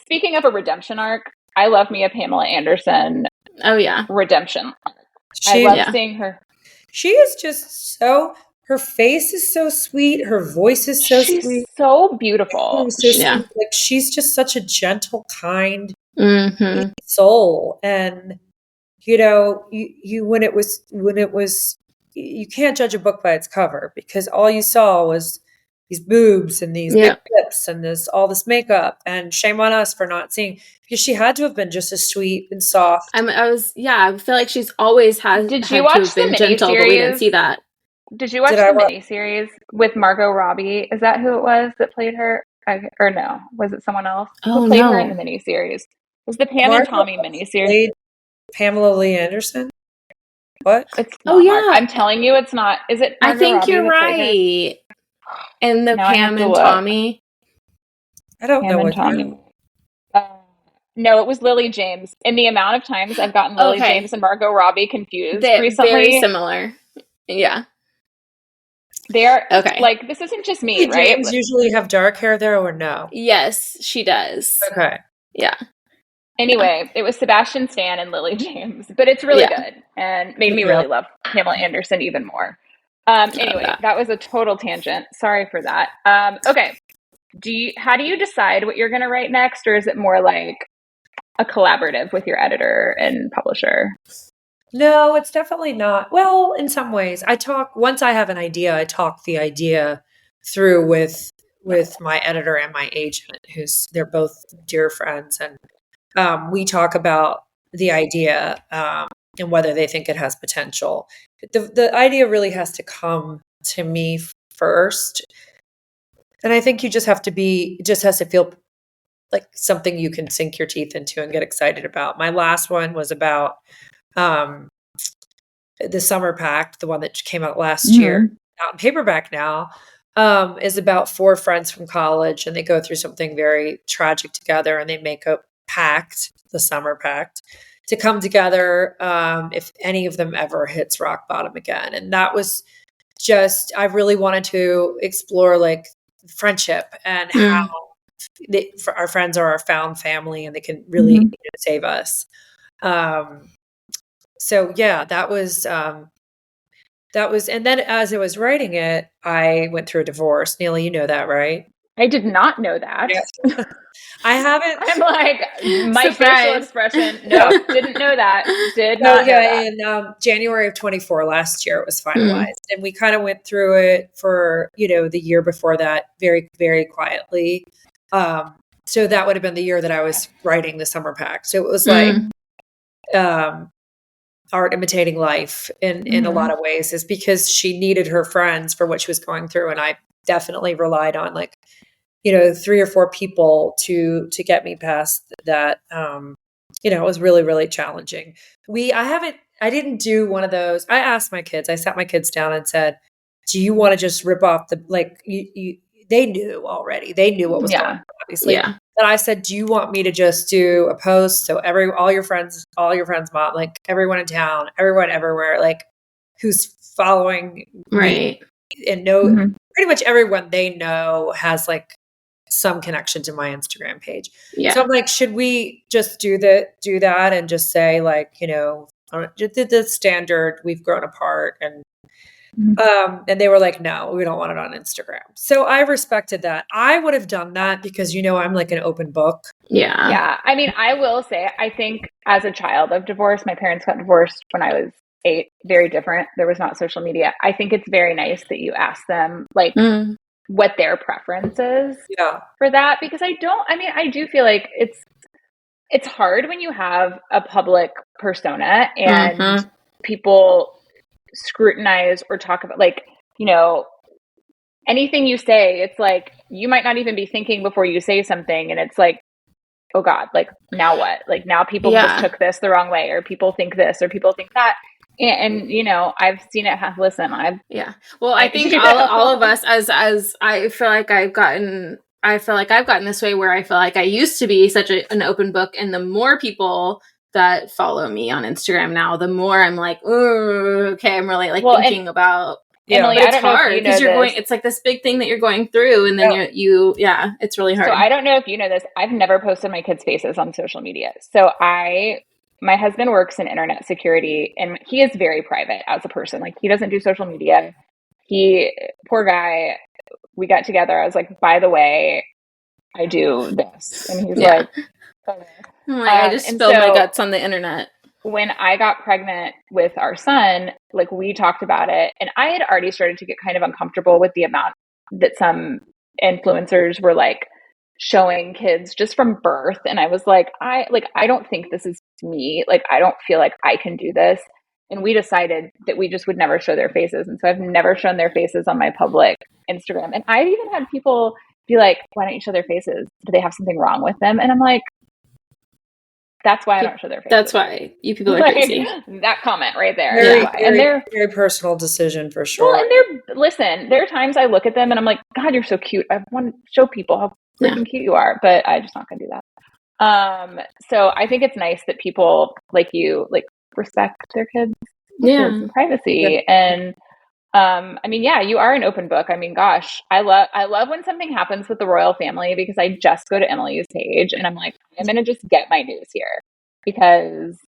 Speaking of a redemption arc, I love me a Pamela Anderson.
Oh yeah,
redemption arc. I love seeing her.
She is just so. Her face is so sweet. Her voice is so sweet.
She's so beautiful.
Like, she's just such a gentle, kind soul. And you when it was, you can't judge a book by its cover because all you saw was these boobs and these big lips and all this makeup. And shame on us for not seeing, because she had to have been just as sweet and soft.
I feel like she's always
Did you watch the
gentle, but we didn't see that.
Did you watch the miniseries with Margot Robbie? Is that who it was that played her? Or no? Was it someone else? Who played her in the miniseries? It was the Pam and Tommy miniseries.
Pamela Lee Anderson? What?
It's not I'm telling you, it's not. Is it Margot
I think
Robbie
you're right. And the Pam and Tommy?
I don't know what Tommy.
No, it was Lily James. And the amount of times I've gotten Lily James and Margot Robbie confused recently.
Very similar. Yeah.
They are like, this isn't just me,
right? James usually have dark hair though, or no?
Yes, she does.
Okay.
Yeah.
Anyway, it was Sebastian Stan and Lily James, but it's really good and made me really love Pamela Anderson even more. Anyway, that was a total tangent. Sorry for that. Okay. How do you decide what you're going to write next, or is it more like a collaborative with your editor and publisher?
No, it's definitely not. Well, in some ways, once I have an idea, I talk the idea through with my editor and my agent, they're both dear friends. And we talk about the idea. and whether they think it has potential. The idea really has to come to me first. And I think you just have to it just has to feel like something you can sink your teeth into and get excited about. My last one was about the Summer Pact, the one that came out last year, out in paperback now, is about 4 friends from college, and they go through something very tragic together, and they make a pact, the Summer Pact, to come together if any of them ever hits rock bottom again. And that was just, I really wanted to explore like friendship and how our friends are our found family, and they can really save us. So yeah, that was, and then as I was writing it, I went through a divorce. Neely, you know that, right?
I did not know that.
Yeah. I haven't.
I'm like, my facial expression. No, didn't know that. Did not know that.
In January of 24 last year, it was finalized. And we kind of went through it for, the year before that, very, very quietly. So that would have been the year that I was writing the Summer Pact. So it was like art imitating life in a lot of ways, is because she needed her friends for what she was going through. And I definitely relied on 3 or 4 people to get me past that. It was really, really challenging. I didn't do one of those. I asked my kids, I sat my kids down and said, do you want to just rip off they knew already. They knew what was going on, obviously.
Yeah.
But I said, do you want me to just do a post? So all your friends, mom, like everyone in town, everyone everywhere, like who's following me and know pretty much everyone they know has like some connection to my Instagram page. Yeah. So I'm like, should we just do that and just say the standard, we've grown apart, and they were like, no, we don't want it on Instagram. So I respected that. I would have done that because, I'm like an open book.
Yeah.
Yeah. I mean, I will say, I think as a child of divorce, my parents got divorced when I was 8, very different. There was not social media. I think it's very nice that you ask them what their preference is for that, because I do feel like it's hard when you have a public persona and people scrutinize or talk about anything you say. It's like you might not even be thinking before you say something, and it's like, oh God, like now what? Like now people just took this the wrong way, or people think this, or people think that. And I've seen it.
Well, I think all of us, as I feel like I've gotten this way where I feel like I used to be such an open book, and the more people that follow me on Instagram now, the more I'm like, okay, I'm really thinking about.
Emily,
but it's hard because it's like this big thing that you're going through, and then it's really hard.
So I don't know if you know this. I've never posted my kids' faces on social media. So my husband works in internet security, and he is very private as a person. Like, he doesn't do social media. Poor guy, we got together. I was like, by the way, I do this. And he's like, okay.
I just spilled my guts on the internet.
When I got pregnant with our son, we talked about it, and I had already started to get kind of uncomfortable with the amount that some influencers were showing kids just from birth. And I was like, I don't think this is me. I don't feel like I can do this. And we decided that we just would never show their faces. And so I've never shown their faces on my public Instagram. And I've even had people be like, why don't you show their faces? Do they have something wrong with them? And I'm like, that's why I don't show their faces.
That's why you people are crazy.
That comment right there.
Very, very personal decision for sure.
Well, and there are times I look at them and I'm like, God, you're so cute. I want to show people how freaking cute you are, but I'm just not going to do that. So I think it's nice that people like you, respect their kids' privacy. And you are an open book. I mean, gosh, I love when something happens with the royal family, because I just go to Emily's page and I'm like, I'm going to just get my news here because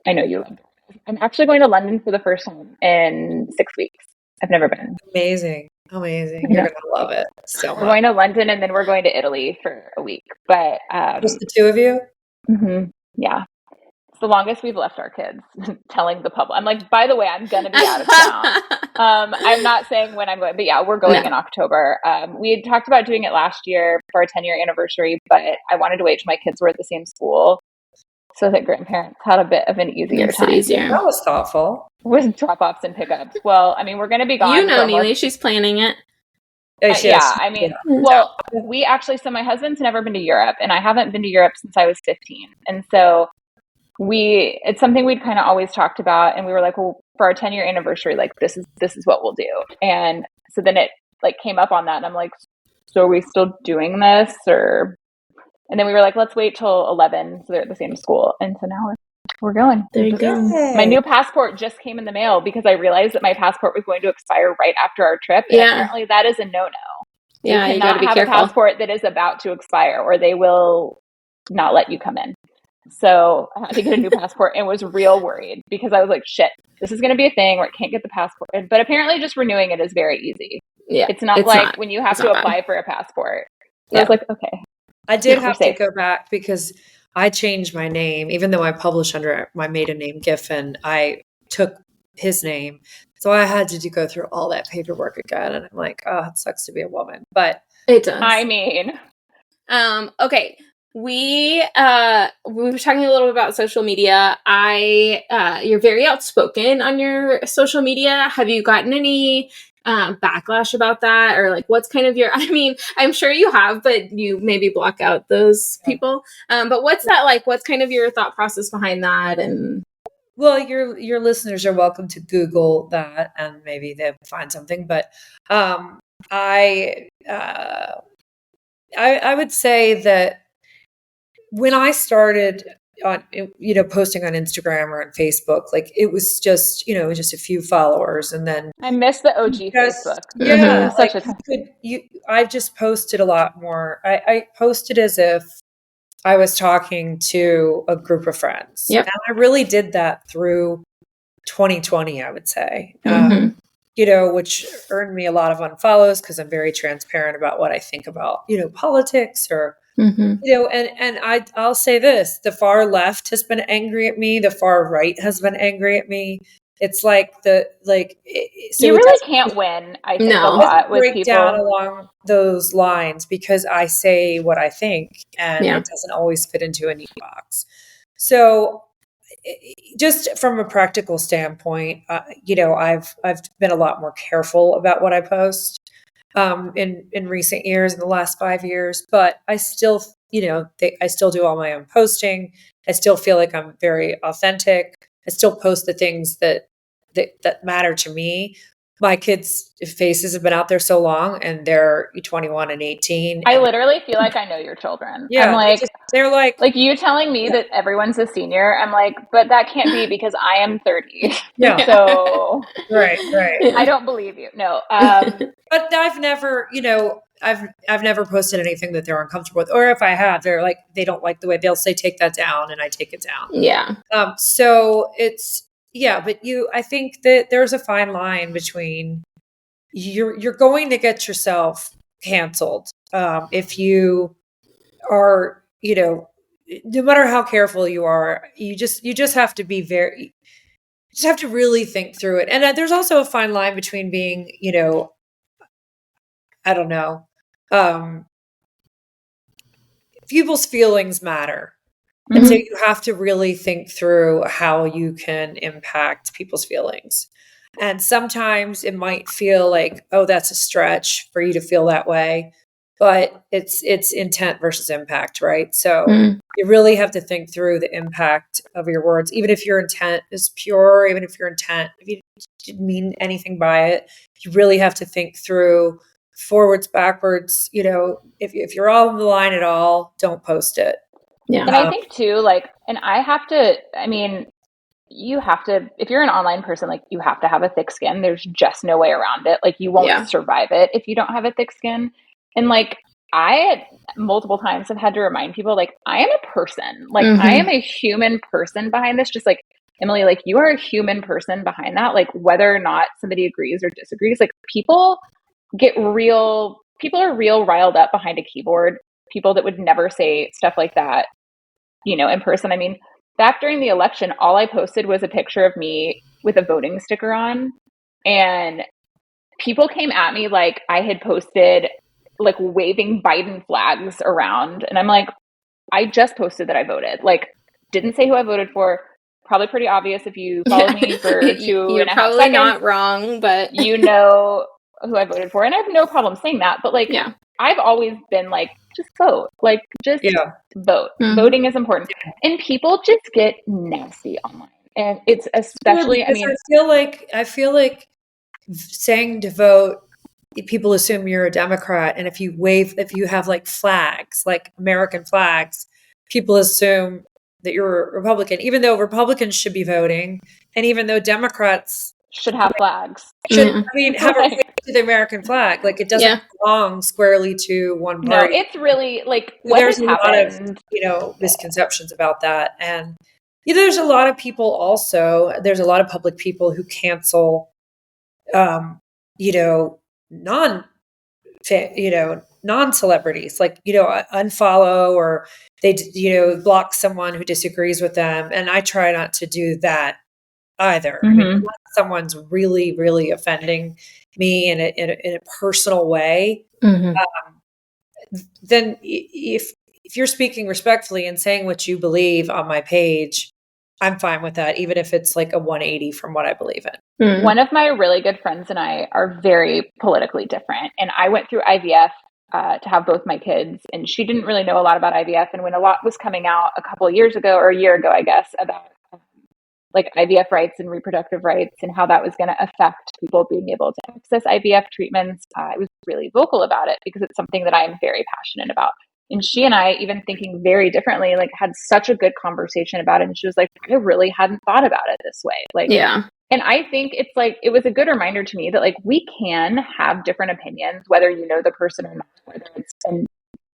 I know you love it. I'm actually going to London for the first time in 6 weeks. I've never been.
Amazing. You're going to love it so much.
We're going to London, and then we're going to Italy for a week. But
just the 2 of you?
Mm-hmm. Yeah. It's the longest we've left our kids, telling the public. I'm like, by the way, I'm going to be out of town. I'm not saying when I'm going, but yeah, we're going in October. We had talked about doing it last year for our 10-year anniversary, but I wanted to wait till my kids were at the same school. so that grandparents had a bit of an easier time.
That was thoughtful.
With drop-offs and pickups. Well, I mean, we're going to be gone.
You know, Neely, she's planning it.
Yeah, I mean, well, we actually, so my husband's never been to Europe, and I haven't been to Europe since I was 15. And so it's something we'd kind of always talked about, and we were like, well, for our 10-year anniversary, like this is what we'll do. And so then it like came up on that, and I'm like, so are we still doing this? And then we were like, let's wait till 11, so they're at the same school. And so now we're going.
There you go.
My new passport just came in the mail because I realized that my passport was going to expire right after our trip. And apparently that is a no-no.
Yeah,
you cannot have careful. A passport that is about to expire, or they will not let you come in. So I had to get a new passport and was real worried because I was like, shit, this is going to be a thing where I can't get the passport. But apparently just renewing it is very easy. Yeah, it's not when you have to apply for a passport. So I was like, okay.
I did have to go back because I changed my name. Even though I published under my maiden name, Giffin, I took his name. So I had to go through all that paperwork again. And I'm like, oh, it sucks to be a woman. But
it does.
I mean.
Okay. We were talking a little bit about social media. You're very outspoken on your social media. Have you gotten any backlash about that, or like what's kind of I mean, I'm sure you have, but you maybe block out those people. But what's that like? What's kind of your thought process behind that? And
well, your listeners are welcome to Google that and maybe they'll find something. But I would say that when I started on, posting on Instagram or on Facebook, like it was just, just a few followers, and then
I miss the OG Facebook.
Yeah, I just posted a lot more. I posted as if I was talking to a group of friends, and I really did that through 2020. I would say, which earned me a lot of unfollows because I'm very transparent about what I think about, politics or. And I'll say this, the far left has been angry at me. The far right has been angry at me. It's like so
you really can't win. I think a lot with people
down along those lines because I say what I think and it doesn't always fit into a neat box. So just from a practical standpoint, I've been a lot more careful about what I post. In recent years, in the last 5 years, but I still, I still do all my own posting. I still feel like I'm very authentic. I still post the things that matter to me. My kids' faces have been out there so long, and they're 21 and 18.
I literally feel like I know your children.
Yeah,
I'm like,
they're like
you telling me that everyone's a senior. I'm like, but that can't be because I am 30.
Yeah.
So
right.
I don't believe you. No.
But I've never, I've never posted anything that they're uncomfortable with, or if I have, they're like, they don't like the way they'll say, take that down, and I take it down.
Yeah.
So it's. Yeah, but I think that there's a fine line between you're going to get yourself canceled if you are, no matter how careful you are, you just have to be you just have to really think through it. And there's also a fine line between being, I don't know, people's feelings matter. And so you have to really think through how you can impact people's feelings. And sometimes it might feel like, oh, that's a stretch for you to feel that way. But it's intent versus impact, right? So you really have to think through the impact of your words, even if your intent is pure, even if if you didn't mean anything by it, you really have to think through forwards, backwards. If you're on the line at all, don't post it.
Yeah.
And I think too, you have to, if you're an online person, you have to have a thick skin. There's just no way around it. You won't survive it if you don't have a thick skin. And I multiple times have had to remind people, I am a person, I am a human person behind this. Just Emily, you are a human person behind that. Whether or not somebody agrees or disagrees, people are real riled up behind a keyboard. People that would never say stuff like that, in person. I mean, back during the election, all I posted was a picture of me with a voting sticker on, and people came at me like I had posted waving Biden flags around. And I'm like, I just posted that I voted. didn't say who I voted for. Probably pretty obvious if you followed me for 2.5
You're probably
seconds.
not wrong, but
you know who I voted for. And I have no problem saying that. But like, I've always been like, just vote. Like, just vote. Mm-hmm. Voting is important. And people just get nasty online. And it's especially, I
feel like saying to vote, people assume you're a Democrat. And if you have like flags, like American flags, people assume that you're a Republican, even though Republicans should be voting. And even though Democrats
should have flags.
Have a right to the American flag. Like, it doesn't belong squarely to one party.
No, it's really like what
there's
has
happened. A lot of, misconceptions about that. And there's a lot of people also, there's a lot of public people who cancel, non-celebrities, like, unfollow, or they, block someone who disagrees with them. And I try not to do that either. Mm-hmm. I mean, unless someone's really, really offending me in a personal way, mm-hmm. Then if you're speaking respectfully and saying what you believe on my page, I'm fine with that, even if it's like a 180 from what I believe in.
Mm-hmm. One of my really good friends and I are very politically different. And I went through IVF to have both my kids, and she didn't really know a lot about IVF. And when a lot was coming out a couple of years ago, or a year ago, I guess, about like IVF rights and reproductive rights and how that was going to affect people being able to access IVF treatments, I was really vocal about it because it's something that I am very passionate about. And she and I, even thinking very differently, like had such a good conversation about it. And she was like, I really hadn't thought about it this way. Like, yeah. And I think it's like, it was a good reminder to me that like, we can have different opinions, whether you know the person or not, whether it's an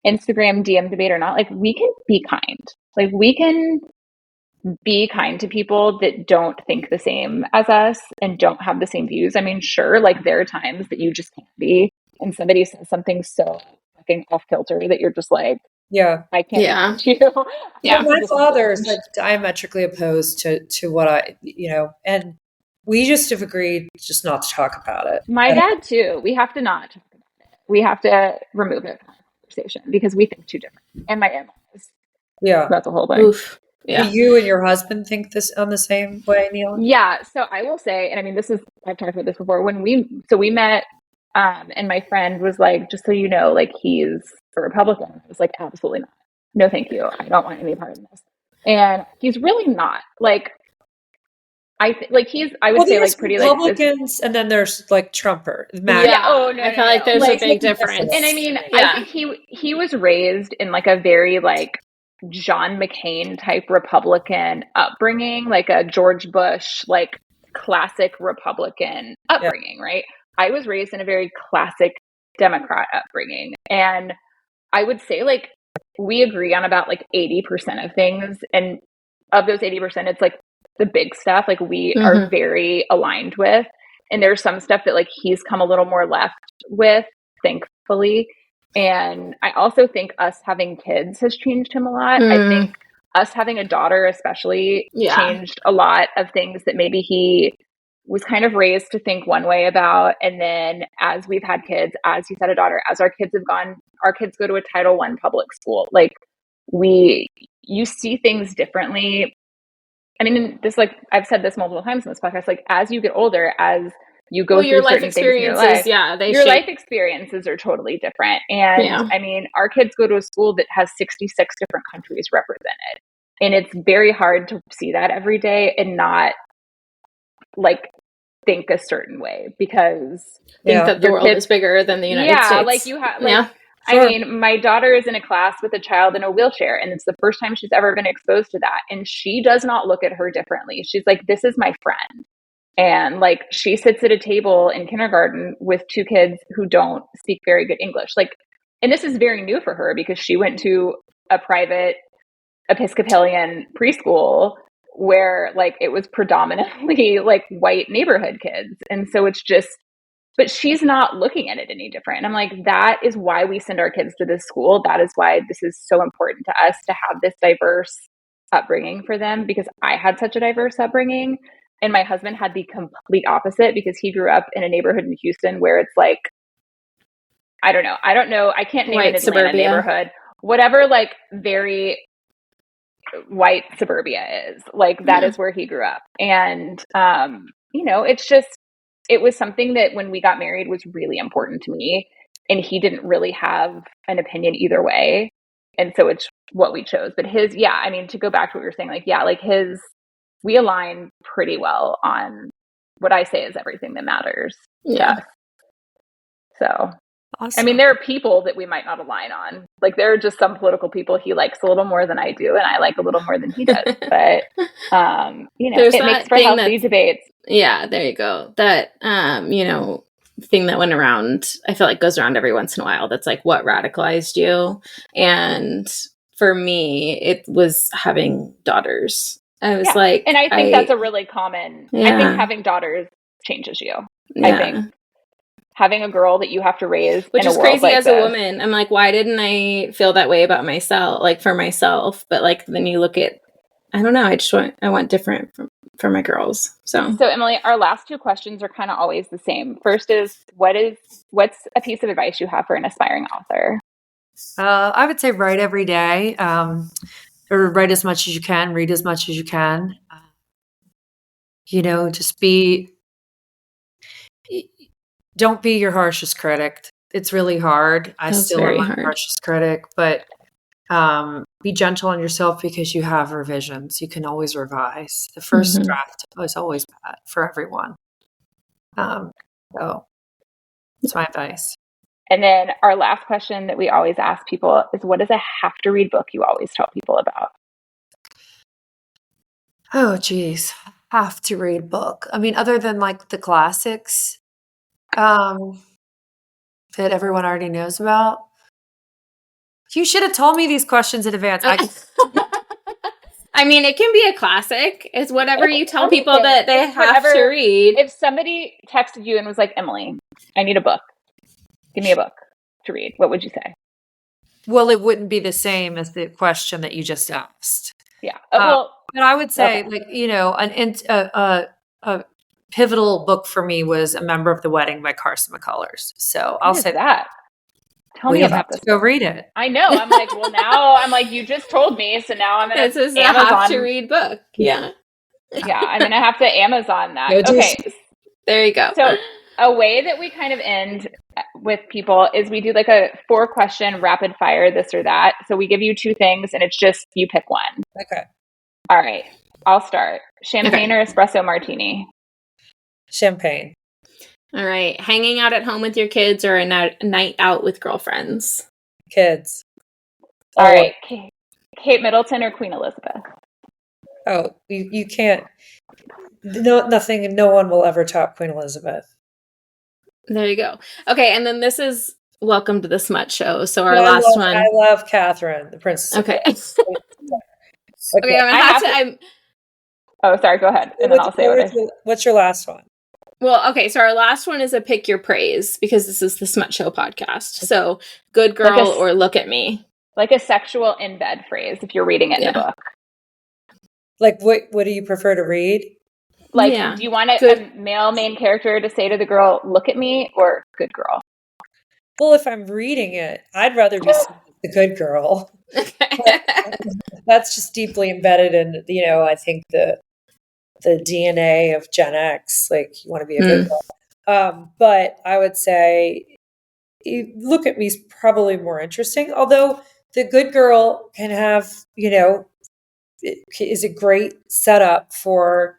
Instagram DM debate or not. Like, we can be kind. Like, we can be kind to people that don't think the same as us and don't have the same views. I mean, sure, like there are times that you just can't be, and somebody says something so fucking off kilter that you're just like, I can't you.
Yeah. My father is like diametrically opposed to what I, and we just have agreed just not to talk about it.
My dad too. We have to not talk about it. We have to remove it from the conversation because we think too different. And my in-laws.
Yeah.
That's a whole thing. Oof.
Yeah. Do you and your husband think this on the same way, Neely?
Yeah. So I will say, and I mean, I've talked about this before. When we met, and my friend was like, just so you know, like, he's a Republican. I was like, absolutely not. No, thank you. I don't want any part of this. And he's really not. Like, I would say like pretty
Republicans, and then there's like Trumper.
Yeah. Oh no.
I feel like there's a big difference.
And I mean, I think he was raised in like a very like John McCain type Republican upbringing, like a George Bush, like classic Republican upbringing, right? I was raised in a very classic Democrat upbringing. And I would say like we agree on about like 80% of things. And of those 80%, it's like the big stuff, like we are very aligned with. And there's some stuff that like he's come a little more left with, thankfully. And I also think us having kids has changed him a lot. I think us having a daughter especially changed a lot of things that maybe he was kind of raised to think one way about. And then as we've had kids, as he's had a daughter, as our kids go to a Title I public school. Like you see things differently. I mean, this, like, I've said this multiple times in this podcast, like as you get older, as you go through certain things in your life, your life experiences are totally different. And I mean, our kids go to a school that has 66 different countries represented. And it's very hard to see that every day and not like think a certain way because
think that the world is bigger than the United States.
Yeah, like you have, like, I mean, my daughter is in a class with a child in a wheelchair, and it's the first time she's ever been exposed to that. And she does not look at her differently. She's like, this is my friend. And like, she sits at a table in kindergarten with two kids who don't speak very good English. Like, and this is very new for her because she went to a private Episcopalian preschool where like it was predominantly like white neighborhood kids. And so it's just, but she's not looking at it any different. And I'm like, that is why we send our kids to this school. That is why this is so important to us to have this diverse upbringing for them, because I had such a diverse upbringing. And my husband had the complete opposite because he grew up in a neighborhood in Houston where it's like, I don't know. I can't name an Atlanta neighborhood. Whatever, like very white suburbia is. Like that is where he grew up. And, it was something that when we got married was really important to me. And he didn't really have an opinion either way. And so it's what we chose. But to go back to what you're saying, we align pretty well on what I say is everything that matters. Yeah. So, awesome. There are people that we might not align on. Like there are just some political people he likes a little more than I do, and I like a little more than he does. But, it makes for healthy debates.
Yeah, there you go. That, thing that went around, I feel like goes around every once in a while. That's like what radicalized you. And for me, it was having daughters. I was like,
and I think that's a really common, I think having daughters changes you. I think having a girl that you have to raise,
which is crazy as a woman. I'm like, why didn't I feel that way about myself, like for myself? But like, then you look at, I don't know, I want different for my girls. So
Emily, our last two questions are kind of always the same. First is what's a piece of advice you have for an aspiring author?
I would say write every day, or write as much as you can, read as much as you can. Don't be your harshest critic. It's really hard. I still am my harshest critic, but be gentle on yourself because you have revisions. You can always revise. The first draft is always bad for everyone. So that's my advice.
And then our last question that we always ask people is, what is a have to read book you always tell people about?
Oh, geez. Have to read book. Other than like the classics that everyone already knows about. You should have told me these questions in advance.
It can be a classic. It's whatever you tell people that they have to read.
If somebody texted you and was like, Emily, I need a book. Give me a book to read. What would you say?
Well, it wouldn't be the same as the question that you just asked.
Yeah.
But I would say, a pivotal book for me was A Member of the Wedding by Carson McCullers. So I'll say that.
Tell me about this.
Go read it.
I know. I'm like, well, now I'm like, you just told me, so now I'm gonna
Amazon. A have to read book. Yeah.
Yeah, I'm gonna have to Amazon that. Okay.
There you go.
So a way that we kind of end with people is we do like a 4-question rapid fire, this or that. So we give you 2 things and it's just you pick one.
Okay.
All right. I'll start. Champagne or espresso martini?
Champagne.
All right. Hanging out at home with your kids or a night out with girlfriends?
Kids.
All right. Kate Middleton or Queen Elizabeth?
Oh, you can't. Nothing. No one will ever top Queen Elizabeth.
There you go. Okay. And then this is Welcome to the Smut Show. So our last one.
I love Catherine, the princess.
Okay. Okay.
Oh, sorry. Go ahead. And then I'll say
what's your last one?
Well, okay, so our last one is a pick your praise because this is the Smut Show podcast. So, good girl or look at me.
Like a sexual in bed phrase if you're reading it in a book.
Like what do you prefer to read?
Like, do you want a male main character to say to the girl, look at me, or good girl?
Well, if I'm reading it, I'd rather be the good girl. That's just deeply embedded in, I think the DNA of Gen X, like you want to be a good girl. But I would say, look at me is probably more interesting. Although the good girl can have, is a great setup for,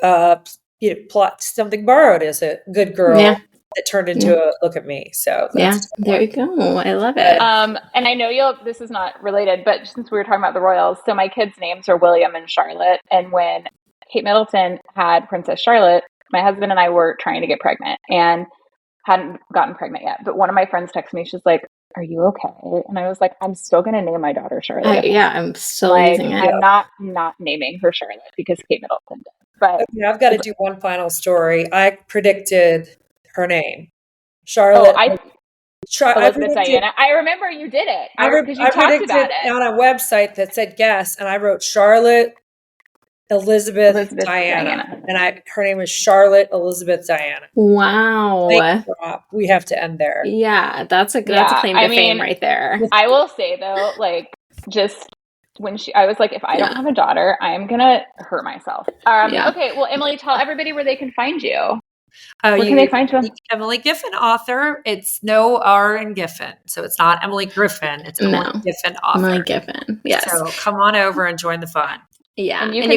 plot Something Borrowed is a good girl that turned into a look at me. So
there you go. I love it.
And I know this is not related, but since we were talking about the royals, so my kids' names are William and Charlotte, and when Kate Middleton had Princess Charlotte, my husband and I were trying to get pregnant and hadn't gotten pregnant yet. But one of my friends texted me. She's like, are you okay? And I was like, I'm still going to name my daughter Charlotte.
I'm still using it.
I'm not naming her Charlotte because Kate Middleton did. But
I've got to do one final story. I predicted her name. Charlotte.
Elizabeth Diana. I remember you did it. Because you talked about it
on a website that said guess, and I wrote Charlotte Elizabeth Diana. And her name is Charlotte Elizabeth Diana.
Wow.
We have to end there.
Yeah, that's a claim to fame right there.
I will say though, just I was like, if I don't have a daughter, I'm going to hurt myself. Okay. Well, Emily, tell everybody where they can find you. Where can they find you?
Emily Giffin, author. It's no R in Giffin. So it's not Emily Griffin. It's Emily Giffin, author.
Emily Giffin. Yes.
So come on over and join the fun.
Yeah.
And you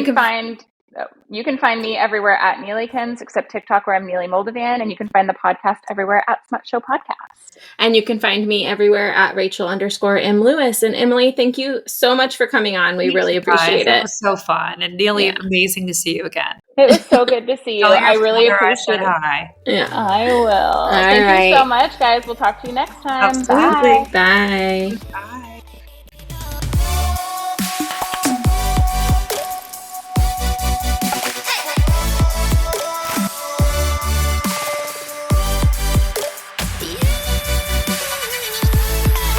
can find me everywhere at Neelykins, except TikTok where I'm Neely Moldovan. And you can find the podcast everywhere at Smut Show Podcast.
And you can find me everywhere at Rachel_M Lewis. And Emily, thank you so much for coming on. We really appreciate it.
It was so fun. And Neely, amazing to see you again.
It was so good to see you. I really appreciate it.
Hi.
Yeah, I will. Thank you so much, guys. We'll talk to you next time.
Absolutely.
Bye.